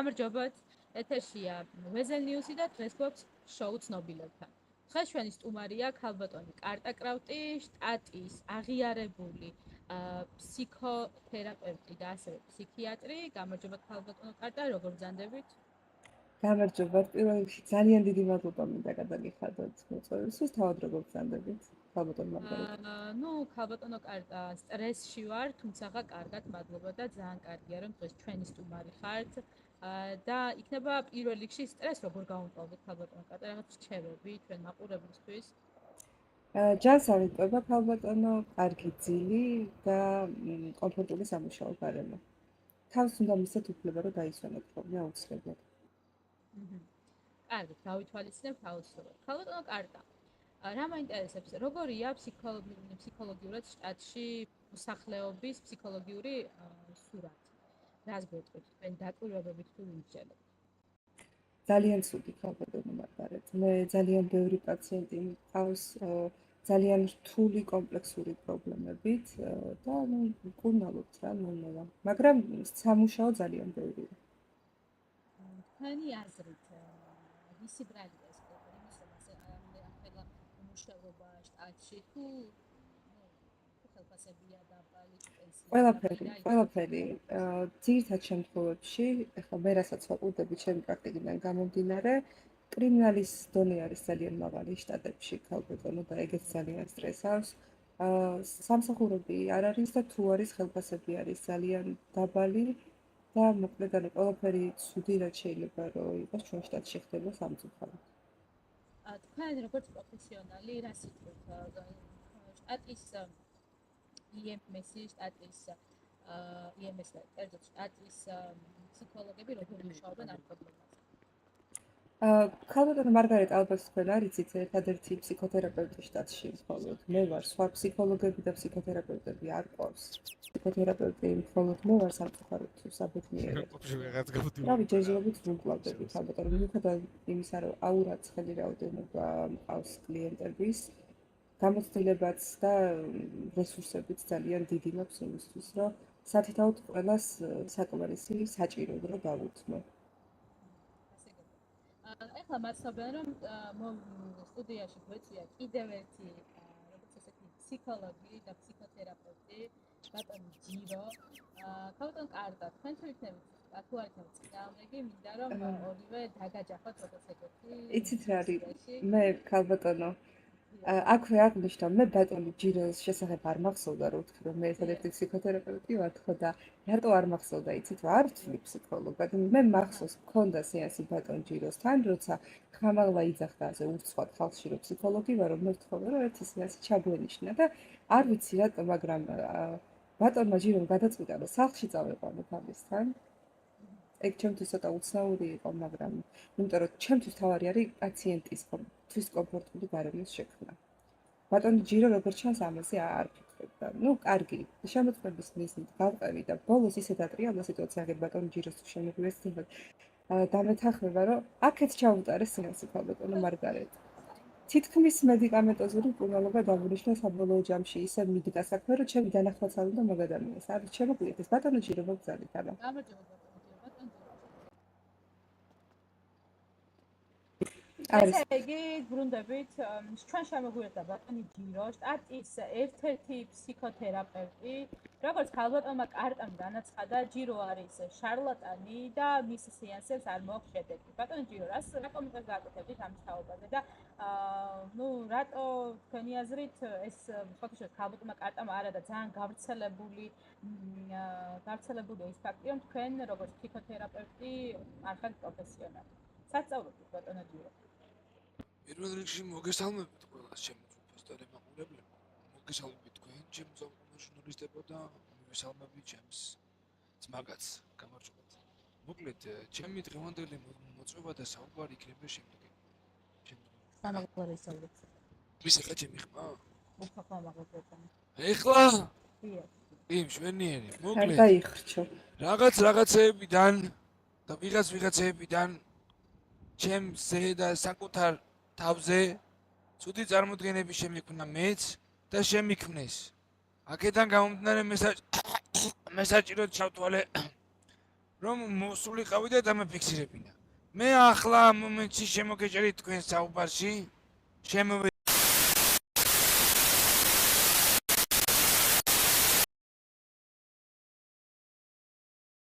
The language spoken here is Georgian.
გამარჯობათ. ეთერშია Weather News-ი და დღეს გვაქვს შოუ ცნობილებთან. დღეს ჩვენი სტუმარია ქალბატონი კარტა კრავტი, შტატის აღიარებული ფსიქოთერაპევტი და ასევე ფსიქიატრი. გამარჯობათ ქალბატონო კარტა, როგორ ბრძანდებით? გამარჯობათ. პირველ რიგში ძალიან დიდი მადლობა მინდა გადაგიხადოთ მოწვევისთვის, თავად როგორ ბრძანდებით ქალბატონო მარგარეტა? ქალბატონო კარტა, სტრესში ვარ, თუმცა კარგად, მადლობა და ძალიან კარგია რომ დღეს ჩვენი სტუმარი ხართ. და იქნება პირველ რიგში სტრესს როგორ გავუმკლავდეთ ქალბატონო კარტა, რაღაც რჩევები ჩვენ მაყურებლისთვის? ჯანს ავიწყება ქალბატონო, კარგი ძილი და კომფორტული სამუშაო გარემო. თავს უნდა მისცეთ უფლება რომ დაისვენოთ ხოლმე აუცილებლად. კარგი, დავითვალისწინებთ აუცილებლად. ქალბატონო კარტა, რა მაინტერესებს, როგორია ფსიქოლოგიურად შტატში მოსახლეობის ფსიქოლოგიური სურათი? რას გვეტყვით თქვენ დაკვირვებებით თუ ვიმსჯელებთ? ძალიან ცუდი ქალბატონო მარგარეტა. მე ძალიან ბევრი პაციენტი მყავს ძალიან რთული კომპლექსური პრობლემებით და მკურნალობთ რა ნორმალა. მაგრამ სამუშაო ძალიან ბევრია. თქვენი აზრით, ვისი ბრალია ეს პრობლემა, ახლა მუშაობა შტატში თუ ხელფასებია დაბალი პენსია? ყველაფერი. ძირითად შემთხვევებში, ახლა მე რასაც ვაყურდები ჩემი პრაქტიკიდან გამომდინარე, კრიმინალის დონე არის ძალიან მაღალი შტატებში ქალბატონო და ეგეც ძალიან სტრესავს. სამსახურები არ არის და თუ არის ხელფასები არის ძალიან დაბალი და მოკლედ ყველაფერი ცუდი რაც შეიძლება რომ იყოს ჩვენ შტატში ხდება სამწუხაროდ. თქვენ როგორც პროფესიონალი რა სიტყვით შტატის IMS-ის ფსიქოლოგები როგორ მუშაობენ ამ პრობლემაზე? ქალბატონო მარგარეტა, ალბათ თქვენ არიცით, ერთადერთი ფსიქოთერაპევტი შტატში მხოლოდ მე ვარ, სხვა ფსიქოლოგები და ფსიქოთერაპევტები არ ყავს. ფსიქოთერაპევტი მხოლოდ მე ვარ სამწუხაროდ საბედნიეროდ. რავი, ჯერჯერობით ვუმკლავდები ქალბატონო, მიუხედავად იმისა, რომ აურაცხელი რაოდენობა მყავს კლიენტების, გამოცდილებაც და რესურსებიც ძალიან დიდი მაქვს იმისთვის, რომ სათითაოდ ყველას საკმარისი საჭირო დრო დავუთმო. ეხლა მადლობენ რომ სტუდიაში გვეწვია კიდევ ერთი როგორც ესეთი ფსიქოლოგი და ფსიქოთერაპევტი ბატონი ჯირო. ქალბატონო კარტა, თქვენ თუ იქნებით თუ არ იქნებით წინააღმდეგი, მინდა რომ ორივე დაგაჯახოთ როგორც ეგეთი. იცით რა არის? მე ქალბატონო აქვე აღნიშნა, მე ბატონი ჯიროს შესახებ არ მახსოვდა რომ ვთქვი რომ მე ერთადერთი ფსიქოთერაპევტი ვარ ხო და რატო არ მახსოვდა იცით რა? არ ვთვლი ფსიქოლოგად. მე მახსოვს მქონდა სეანსი ბატონ ჯიროსთან, როცა ხამაღლა იძახდა ასე ურცხვად ხალხში რომ ფსიქოლოგი ვარ, რომ მე ვთხოვე რომ ერთი სეანსი ჩაგვენიშნა და არ ვიცი რატო, მაგრამ ბატონმა ჯირომ გადაწყვიტა რომ სახლში წავეყვანოთ ამისთან. ეგ ჩემთვის ცოტა უცნაური იყო, მაგრამ იმიტომ რომ ჩემთვის თავარი არის პაციენტის თვის კომფორტული გარემოს შექმნა. ბატონი ჯირო როგორც ჩანს ამაზე არ ფიქრობდა. კარგი, შემოწმების მიზნით გავყევი და ბოლოს ისე დატრიალდა სიტუაცია, რომ ბატონი ჯიროს შემოგვიესწრებოდ დამეთანხმება, რომ აქეთ ჩაუტარე სეანსი ქალბატონო მარგარეტა. თითქმის მედიკამენტოზური მკურნალობა დაგვინიშნა საბოლოო ჯამში ისე მიდგა საქმე, რომ ჩემი დანახვაც არ უნდა მაგადამიეს. არ შემოგვიეთ ეს ბატონო ჯირო მოგზავნით ამა. ესე იგი, ბრუნდებით, ჩვენ შემოგვიერთდა ბატონი ჯირო, შტატის ერთ-ერთი ფსიქოთერაპევტი. როგორც ქალბატონმა კარტამ განაცხადა, ჯირო არის შარლატანი და მის სეანსებს არ მოაქვს შედეგი. ბატონი ჯირო, რა კომენტარს გააკეთებთ ამ თაობაზე და რატო თქვენი აზრით ეს ფაქტობრივად ქალბატონმა კარტამ არა და ძალიან გავრცელებული ის ფაქტი, რომ თქვენ როგორც ფსიქოთერაპევტი არ ხართ პროფესიონალი. სასწაულობთ ბატონო ჯირო. პირველ რიგში მოგესალმებით ყველას ჩემი პოსტერები მაყურებლებო. მოგესალმებით თქვენ, ჩემი ზოგადად ჟურნალისტებო და მოგესალმებით ჩემს ძმაკაც. გამარჯობათ. მოკლედ, ჩემი დღევანდელი მოწვევა და საუბარი იქნება შემდეგი. სამაგალო ისაუბრეთ. ვის ახლა ჩემი ხმა? უხახა მაგალითად. ეხლა? დიახ. მშვენიერი, მოკლედ. დაიხრჩო. რაღაცეებიდან და ვიღაცეებიდან ჩემზე და საკუთარ თავზე ცუდი წარმოდგენები შემიქმნა მეც და შემიქმნეს. აქედან გამომდინარე მე საჭიროდ ჩავთვალე რომ მოსულიყავი და დამაფიქსირებინა. მე ახლა ამ მომენტში შემოგეჭერით თქვენ საუბარში, შემოვედი